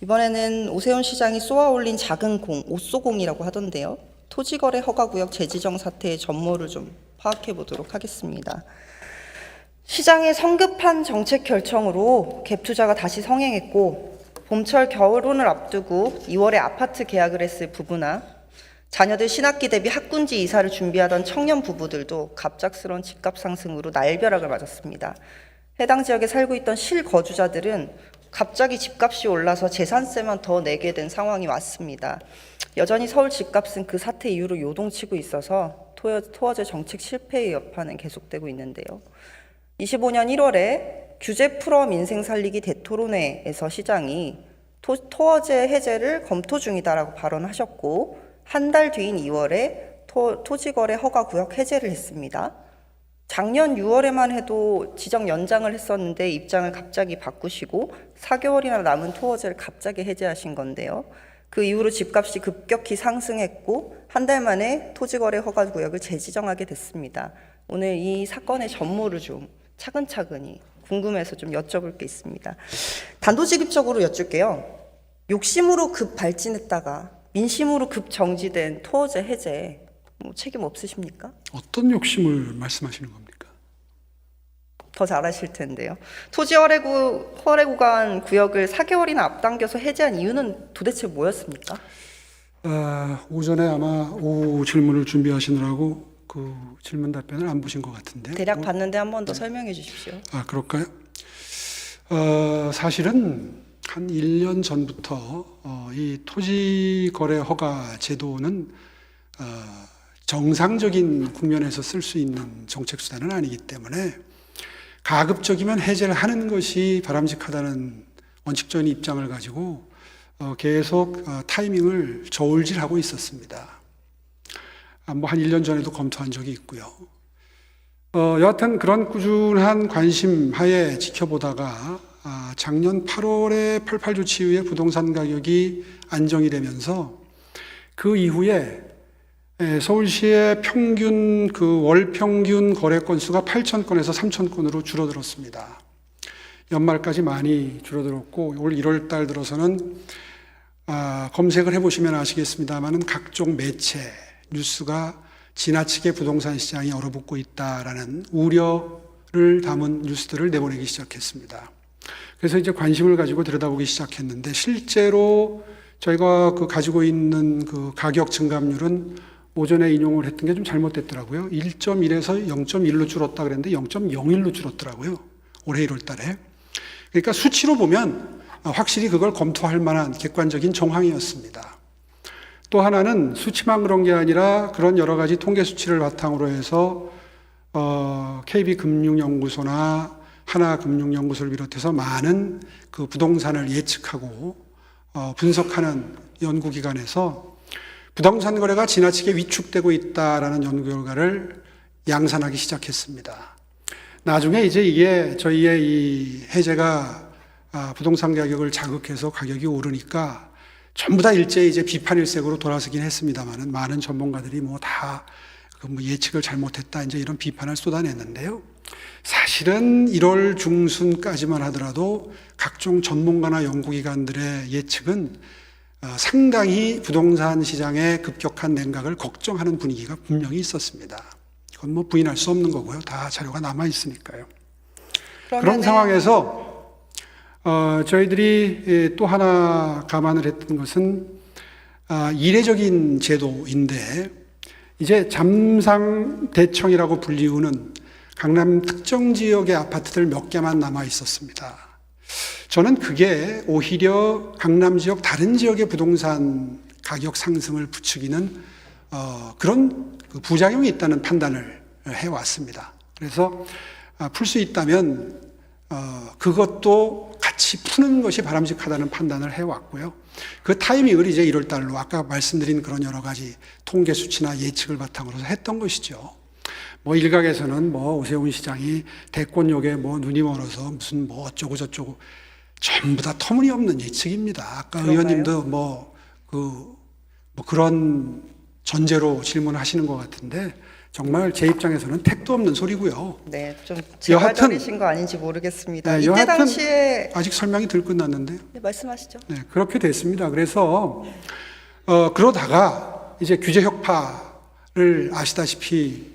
이번에는 오세훈 시장이 쏘아 올린 작은 공, 오쏘공이라고 하던데요. 토지거래 허가구역 재지정 사태의 전모를 좀 파악해 보도록 하겠습니다. 시장의 성급한 정책 결정으로 갭 투자가 다시 성행했고, 봄철 겨울혼을 앞두고 2월에 아파트 계약을 했을 부부나 자녀들 신학기 대비 학군지 이사를 준비하던 청년 부부들도 갑작스러운 집값 상승으로 날벼락을 맞았습니다. 해당 지역에 살고 있던 실거주자들은 갑자기 집값이 올라서 재산세만 더 내게 된 상황이 왔습니다. 여전히 서울 집값은 그 사태 이후로 요동치고 있어서 토어제 정책 실패의 여파는 계속되고 있는데요. 25년 1월에 규제 풀어 민생 살리기 대토론회에서 시장이 토어제 해제를 검토 중이다라고 발언하셨고, 한 달 뒤인 2월에 토지거래 허가구역 해제를 했습니다. 작년 6월에만 해도 지정 연장을 했었는데 입장을 갑자기 바꾸시고 4개월이나 남은 토어제를 갑자기 해제하신 건데요. 그 이후로 집값이 급격히 상승했고 한 달 만에 토지거래 허가구역을 재지정하게 됐습니다. 오늘 이 사건의 전모를 좀 차근차근히 궁금해서 좀 여쭤볼 게 있습니다. 단도직입적으로 여쭐게요. 욕심으로 급 발진했다가 민심으로 급 정지된 토어제 해제 책임 없으십니까? 어떤 욕심을 말씀하시는 겁니까? 더 잘 아실 텐데요. 토지 허례 구간 구역을 4개월이나 앞당겨서 해제한 이유는 도대체 뭐였습니까? 오전에 아마 오후 질문을 준비하시느라고 그 질문 답변을 안 보신 것 같은데. 대략 봤는데 한 번 더 설명해 주십시오. 그럴까요? 사실은 한 1년 전부터 이 토지거래 허가 제도는 정상적인 국면에서 쓸 수 있는 정책 수단은 아니기 때문에 가급적이면 해제를 하는 것이 바람직하다는 원칙적인 입장을 가지고 계속 타이밍을 저울질하고 있었습니다. 한 1년 전에도 검토한 적이 있고요. 여하튼 그런 꾸준한 관심 하에 지켜보다가 작년 8월에 8.8 조치 이후에 부동산 가격이 안정이 되면서 그 이후에 서울시의 평균 월 평균 거래 건수가 8,000건에서 3,000건으로 줄어들었습니다. 연말까지 많이 줄어들었고 올 1월 달 들어서는 검색을 해보시면 아시겠습니다만은 각종 매체 뉴스가 지나치게 부동산 시장이 얼어붙고 있다라는 우려를 담은 뉴스들을 내보내기 시작했습니다. 그래서 이제 관심을 가지고 들여다보기 시작했는데 실제로 저희가 가지고 있는 가격 증감률은 오전에 인용을 했던 게 좀 잘못됐더라고요. 1.1에서 0.1로 줄었다 그랬는데 0.01로 줄었더라고요. 올해 1월 달에. 그러니까 수치로 보면 확실히 그걸 검토할 만한 객관적인 정황이었습니다. 또 하나는 수치만 그런 게 아니라 그런 여러 가지 통계 수치를 바탕으로 해서 KB금융연구소나 하나금융연구소를 비롯해서 많은 그 부동산을 예측하고 분석하는 연구기관에서 부동산 거래가 지나치게 위축되고 있다라는 연구 결과를 양산하기 시작했습니다. 나중에 이제 이게 저희의 이 해제가 부동산 가격을 자극해서 가격이 오르니까 전부 다 일제히 이제 비판일색으로 돌아서긴 했습니다만은 많은 전문가들이 다 예측을 잘못했다 이제 이런 비판을 쏟아냈는데요. 사실은 1월 중순까지만 하더라도 각종 전문가나 연구기관들의 예측은 상당히 부동산 시장의 급격한 냉각을 걱정하는 분위기가 분명히 있었습니다. 이건 부인할 수 없는 거고요. 다 자료가 남아 있으니까요. 그런 상황에서 저희들이 또 하나 감안을 했던 것은 이례적인 제도인데 이제 잠상대청이라고 불리우는 강남 특정 지역의 아파트들 몇 개만 남아 있었습니다. 저는 그게 오히려 강남 지역 다른 지역의 부동산 가격 상승을 부추기는 그런 부작용이 있다는 판단을 해왔습니다. 그래서 풀 수 있다면 그것도 같이 푸는 것이 바람직하다는 판단을 해왔고요. 그 타이밍을 이제 1월 달로 아까 말씀드린 그런 여러 가지 통계 수치나 예측을 바탕으로 했던 것이죠. 일각에서는 오세훈 시장이 대권역에 눈이 멀어서 무슨 어쩌고 저쩌고 전부 다 터무니없는 예측입니다. 아까 그런가요? 의원님도 그런 전제로 질문하시는 것 같은데 정말 제 입장에서는 택도 없는 소리고요. 네, 좀 여하튼- 제발적이신 거 아닌지 모르겠습니다. 네, 이때 여하튼 당시에 아직 설명이 덜 끝났는데요. 네, 말씀하시죠. 네, 그렇게 됐습니다. 그래서 그러다가 이제 규제 혁파를 아시다시피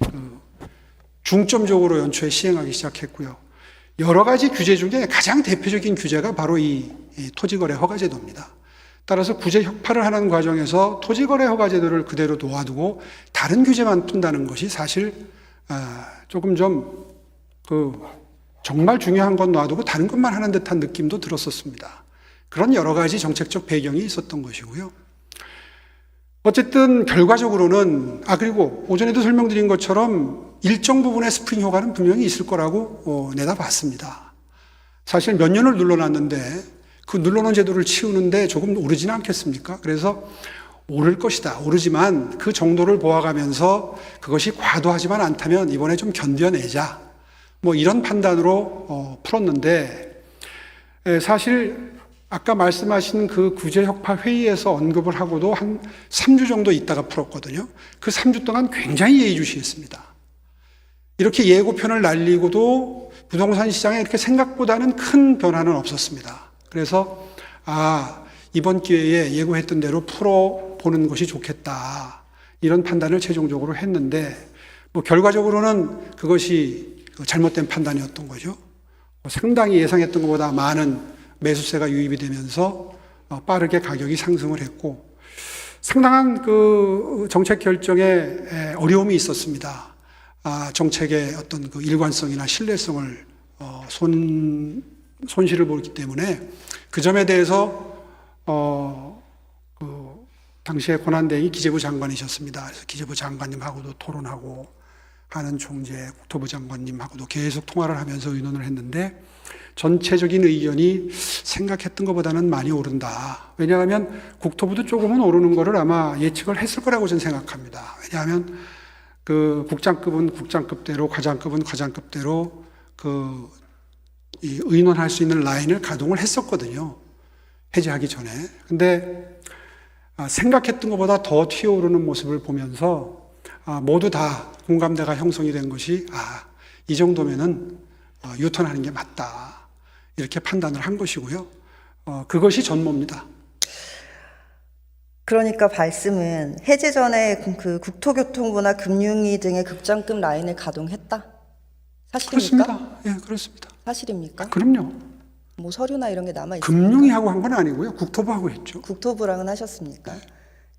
중점적으로 연초에 시행하기 시작했고요. 여러 가지 규제 중에 가장 대표적인 규제가 바로 이 토지거래 허가제도입니다. 따라서 규제 혁파를 하는 과정에서 토지거래 허가제도를 그대로 놓아두고 다른 규제만 푼다는 것이 사실 조금 좀 정말 중요한 건 놔두고 다른 것만 하는 듯한 느낌도 들었었습니다. 그런 여러 가지 정책적 배경이 있었던 것이고요. 어쨌든 결과적으로는 그리고 오전에도 설명드린 것처럼 일정 부분의 스프링 효과는 분명히 있을 거라고 내다봤습니다. 사실 몇 년을 눌러놨는데 그 눌러놓은 제도를 치우는데 조금 오르지는 않겠습니까? 그래서 오를 것이다. 오르지만 그 정도를 보아가면서 그것이 과도하지만 않다면 이번에 좀 견뎌내자. 뭐 이런 판단으로 풀었는데 사실 아까 말씀하신 그 규제혁파 회의에서 언급을 하고도 한 3주 정도 있다가 풀었거든요. 그 3주 동안 굉장히 예의주시했습니다. 이렇게 예고편을 날리고도 부동산 시장에 이렇게 생각보다는 큰 변화는 없었습니다. 그래서 이번 기회에 예고했던 대로 풀어보는 것이 좋겠다. 이런 판단을 최종적으로 했는데 뭐 결과적으로는 그것이 잘못된 판단이었던 거죠. 상당히 예상했던 것보다 많은 매수세가 유입이 되면서 빠르게 가격이 상승을 했고 상당한 그 정책 결정에 어려움이 있었습니다. 정책의 어떤 그 일관성이나 신뢰성을 손실을 보기 때문에 그 점에 대해서 그 당시에 권한대행이 기재부 장관이셨습니다. 그래서 기재부 장관님하고도 토론하고 하는 총재, 국토부 장관님하고도 계속 통화를 하면서 의논을 했는데 전체적인 의견이 생각했던 것보다는 많이 오른다. 왜냐하면 국토부도 조금은 오르는 거를 아마 예측을 했을 거라고 저는 생각합니다. 왜냐하면 그 국장급은 국장급대로, 과장급은 과장급대로 이 의논할 수 있는 라인을 가동을 했었거든요. 해제하기 전에. 근데 생각했던 것보다 더 튀어오르는 모습을 보면서 모두 다 공감대가 형성이 된 것이 이 정도면은 유턴하는 게 맞다. 이렇게 판단을 한 것이고요. 그것이 전모입니다. 그러니까 말씀은 해제 전에 그 국토교통부나 금융위 등의 극장급 라인을 가동했다? 사실입니까? 그렇습니다. 예, 그렇습니다. 사실입니까? 그럼요. 뭐 서류나 이런 게 남아 있습니까? 금융위 하고 한 건 아니고요. 국토부하고 했죠. 국토부랑은 하셨습니까?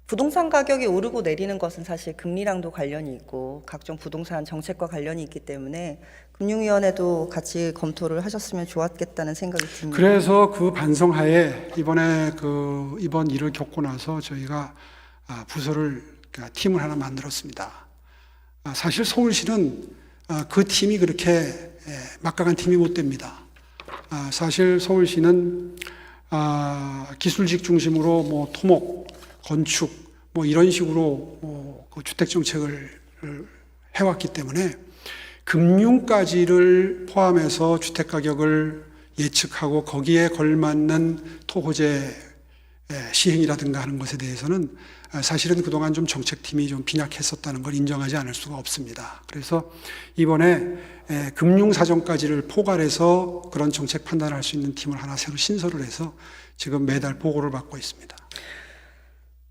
부동산 가격이 오르고 내리는 것은 사실 금리랑도 관련이 있고 각종 부동산 정책과 관련이 있기 때문에 금융위원회도 같이 검토를 하셨으면 좋았겠다는 생각이 듭니다. 그래서 그 반성하에 이번 일을 겪고 나서 저희가 부서를 팀을 하나 만들었습니다. 사실 서울시는 그 팀이 그렇게 막강한 팀이 못 됩니다. 사실 서울시는 기술직 중심으로 뭐 토목, 건축 뭐 이런 식으로 그 주택 정책을 해왔기 때문에 금융까지를 포함해서 주택 가격을 예측하고 거기에 걸맞는 토호제 시행이라든가 하는 것에 대해서는 사실은 그동안 좀 정책팀이 좀 빈약했었다는 걸 인정하지 않을 수가 없습니다. 그래서 이번에 금융사정까지를 포괄해서 그런 정책 판단을 할 수 있는 팀을 하나 새로 신설을 해서 지금 매달 보고를 받고 있습니다.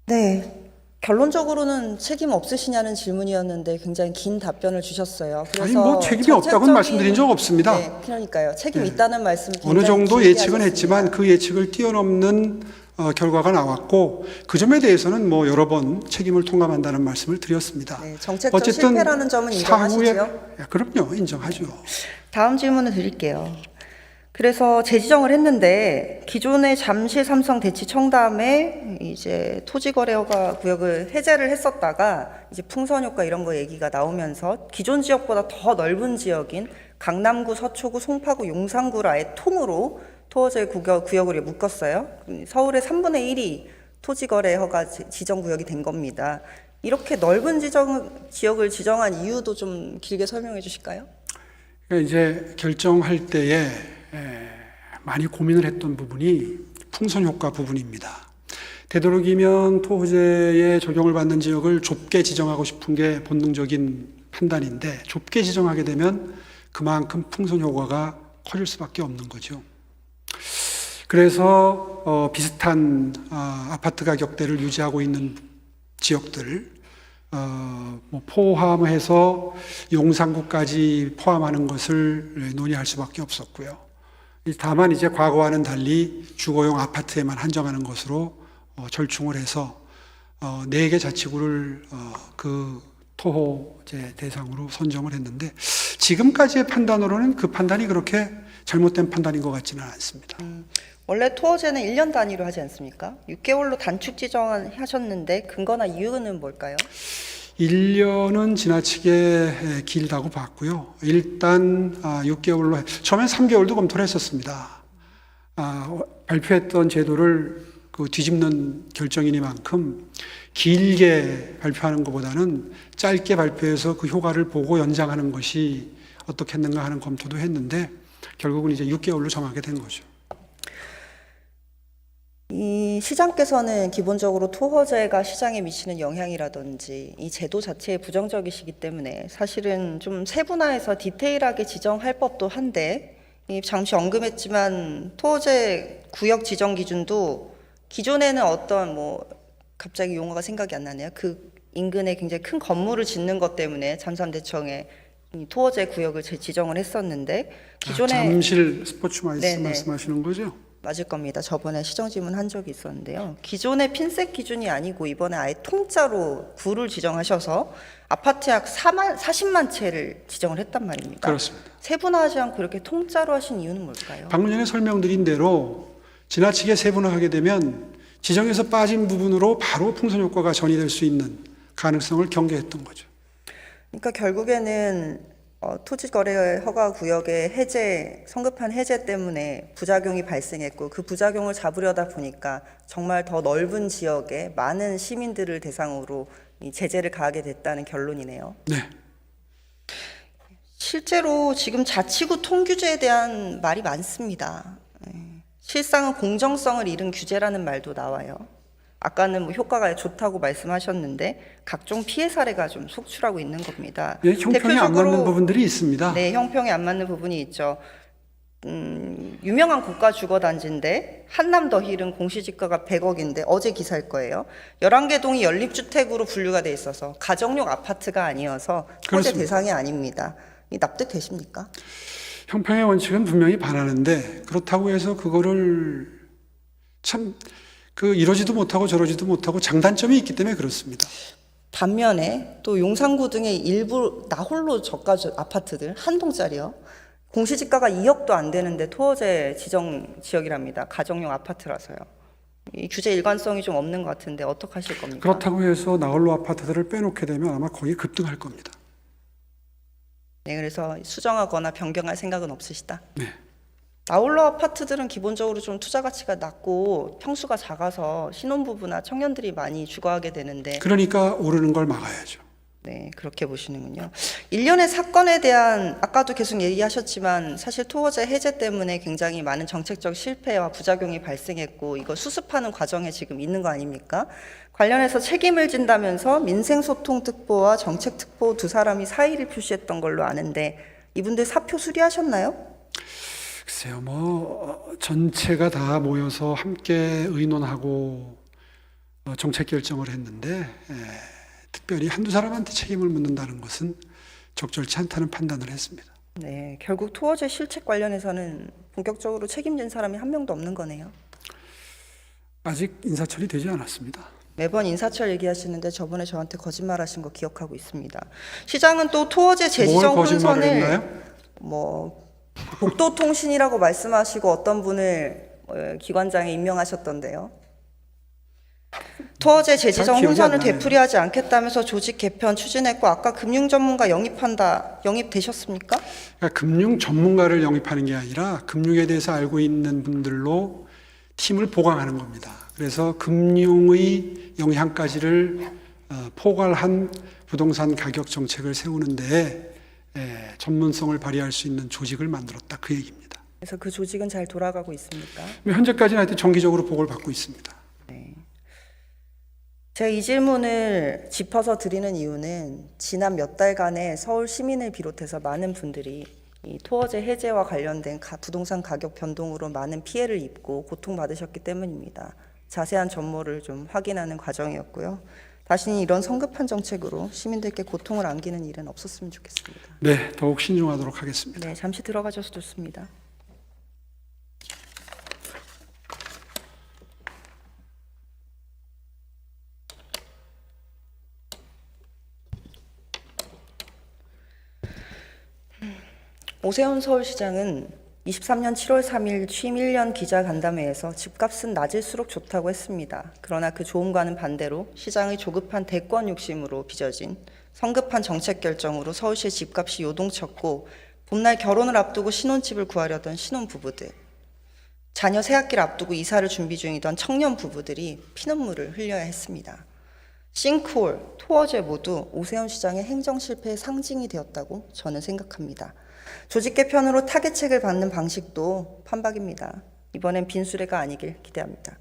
네. 결론적으로는 책임 없으시냐는 질문이었는데 굉장히 긴 답변을 주셨어요. 그래서 뭐 책임이 없다고는 말씀드린 적 없습니다. 네, 그러니까요. 책임 있다는 말씀 어느 정도 예측은 했지만 그 예측을 뛰어넘는 결과가 나왔고 그 점에 대해서는 뭐 여러 번 책임을 통감한다는 말씀을 드렸습니다. 네, 정책적 실패라는 점은 인정하시죠? 그럼요, 인정하죠. 다음 질문을 드릴게요. 그래서 재지정을 했는데 기존의 잠실 삼성 대치 청담에 이제 토지거래허가 구역을 해제를 했었다가 이제 풍선 효과 이런 거 얘기가 나오면서 기존 지역보다 더 넓은 지역인 강남구, 서초구, 송파구, 용산구를 아예 통으로 토호제 구역을 묶었어요. 서울의 3분의 1이 토지거래허가 지정구역이 된 겁니다. 이렇게 넓은 지역을 지정한 이유도 좀 길게 설명해 주실까요? 그러니까 이제 결정할 때에 많이 고민을 했던 부분이 풍선 효과 부분입니다. 되도록이면 토호제에 적용을 받는 지역을 좁게 지정하고 싶은 게 본능적인 판단인데 좁게 지정하게 되면 그만큼 풍선 효과가 커질 수밖에 없는 거죠. 그래서 비슷한 아파트 가격대를 유지하고 있는 지역들 포함해서 용산구까지 포함하는 것을 논의할 수밖에 없었고요. 다만 이제 과거와는 달리 주거용 아파트에만 한정하는 것으로 절충을 해서 4개 자치구를 그 토호제 대상으로 선정을 했는데 지금까지의 판단으로는 그 판단이 그렇게 잘못된 판단인 것 같지는 않습니다. 원래 토어제는 1년 단위로 하지 않습니까? 6개월로 단축 지정하셨는데 근거나 이유는 뭘까요? 1년은 지나치게 길다고 봤고요. 일단 6개월로 처음엔 3개월도 검토를 했었습니다. 발표했던 제도를 뒤집는 결정이니만큼 길게 발표하는 것보다는 짧게 발표해서 그 효과를 보고 연장하는 것이 어떻겠는가 하는 검토도 했는데 결국은 이제 6개월로 정하게 된 거죠. 이 시장께서는 기본적으로 토호제가 시장에 미치는 영향이라든지 이 제도 자체에 부정적이시기 때문에 사실은 좀 세분화해서 디테일하게 지정할 법도 한데 잠시 언급했지만 토호제 구역 지정 기준도 기존에는 어떤 갑자기 용어가 생각이 안 나네요. 그 인근에 굉장히 큰 건물을 짓는 것 때문에 잠산대청에 토호제 구역을 지정을 했었는데 기존에 잠실 스포츠마이스 네네. 말씀하시는 거죠? 맞을 겁니다. 저번에 시정질문 한 적이 있었는데요. 기존의 핀셋 기준이 아니고 이번에 아예 통짜로 구를 지정하셔서 아파트 약 40만 채를 지정을 했단 말입니다. 그렇습니다. 세분화하지 않고 이렇게 통짜로 하신 이유는 뭘까요? 방금 전에 설명드린 대로 지나치게 세분화하게 되면 지정에서 빠진 부분으로 바로 풍선 효과가 전이될 수 있는 가능성을 경계했던 거죠. 그러니까 결국에는 토지거래 허가구역의 해제, 성급한 해제 때문에 부작용이 발생했고 그 부작용을 잡으려다 보니까 정말 더 넓은 지역에 많은 시민들을 대상으로 이 제재를 가하게 됐다는 결론이네요. 네. 실제로 지금 자치구 통규제에 대한 말이 많습니다. 실상은 공정성을 잃은 규제라는 말도 나와요. 아까는 효과가 좋다고 말씀하셨는데 각종 피해 사례가 좀 속출하고 있는 겁니다. 네, 형평이 안 맞는 부분들이 있습니다. 네, 형평이 안 맞는 부분이 있죠. 유명한 고가 주거 단지인데 한남더힐은 공시지가가 100억인데 어제 기사일 거예요. 11개 동이 연립주택으로 분류가 돼 있어서 가정용 아파트가 아니어서 토지 대상이 아닙니다. 납득되십니까? 형평의 원칙은 분명히 반하는데 그렇다고 해서 그거를 참 이러지도 못하고 저러지도 못하고 장단점이 있기 때문에 그렇습니다. 반면에 또 용산구 등의 일부 나홀로 저가 아파트들 한 동짜리요. 공시지가가 2억도 안 되는데 토어제 지정 지역이랍니다. 가정용 아파트라서요. 이 규제 일관성이 좀 없는 것 같은데 어떻게 하실 겁니까? 그렇다고 해서 나홀로 아파트들을 빼놓게 되면 아마 거의 급등할 겁니다. 네, 그래서 수정하거나 변경할 생각은 없으시다. 네. 나홀로 아파트들은 기본적으로 좀 투자 가치가 낮고 평수가 작아서 신혼부부나 청년들이 많이 주거하게 되는데 그러니까 오르는 걸 막아야죠. 네, 그렇게 보시는군요. 일련의 사건에 대한 아까도 계속 얘기하셨지만 사실 토어제 해제 때문에 굉장히 많은 정책적 실패와 부작용이 발생했고 이거 수습하는 과정에 지금 있는 거 아닙니까? 관련해서 책임을 진다면서 민생소통특보와 정책특보 두 사람이 사의를 표시했던 걸로 아는데 이분들 사표 수리하셨나요? 글쎄요, 전체가 다 모여서 함께 의논하고 정책 결정을 했는데 특별히 한두 사람한테 책임을 묻는다는 것은 적절치 않다는 판단을 했습니다. 네, 결국 토어제 실책 관련해서는 본격적으로 책임진 사람이 한 명도 없는 거네요. 아직 인사철이 되지 않았습니다. 매번 인사철 얘기하시는데 저번에 저한테 거짓말하신 거 기억하고 있습니다. 시장은 또 토어제 재지정 혼선을 복도통신이라고 말씀하시고 어떤 분을 기관장에 임명하셨던데요. 토어제 재지정 혼선을 되풀이하지 않겠다면서 조직 개편 추진했고 아까 금융 전문가 영입되셨습니까? 그러니까 금융 전문가를 영입하는 게 아니라 금융에 대해서 알고 있는 분들로 팀을 보강하는 겁니다. 그래서 금융의 영향까지를 포괄한 부동산 가격 정책을 세우는 데에 전문성을 발휘할 수 있는 조직을 만들었다 그 얘기입니다. 그래서 그 조직은 잘 돌아가고 있습니까? 현재까지는 하여튼 정기적으로 보고를 받고 있습니다. 네. 제가 이 질문을 짚어서 드리는 이유는 지난 몇 달간의 서울 시민을 비롯해서 많은 분들이 이 토어제 해제와 관련된 부동산 가격 변동으로 많은 피해를 입고 고통받으셨기 때문입니다. 자세한 전모를 좀 확인하는 과정이었고요. 다시는 이런 성급한 정책으로 시민들께 고통을 안기는 일은 없었으면 좋겠습니다. 네, 더욱 신중하도록 하겠습니다. 네, 잠시 들어가셔서 좋습니다. 오세훈 서울시장은 23년 7월 3일 취임 1년 기자간담회에서 집값은 낮을수록 좋다고 했습니다. 그러나 그 좋음과는 반대로 시장의 조급한 대권 욕심으로 빚어진 성급한 정책 결정으로 서울시의 집값이 요동쳤고 봄날 결혼을 앞두고 신혼집을 구하려던 신혼부부들, 자녀 새학기를 앞두고 이사를 준비 중이던 청년 부부들이 피눈물을 흘려야 했습니다. 싱크홀, 토어제 모두 오세훈 시장의 행정 실패의 상징이 되었다고 저는 생각합니다. 조직 개편으로 타겟책을 받는 방식도 판박입니다. 이번엔 빈수레가 아니길 기대합니다.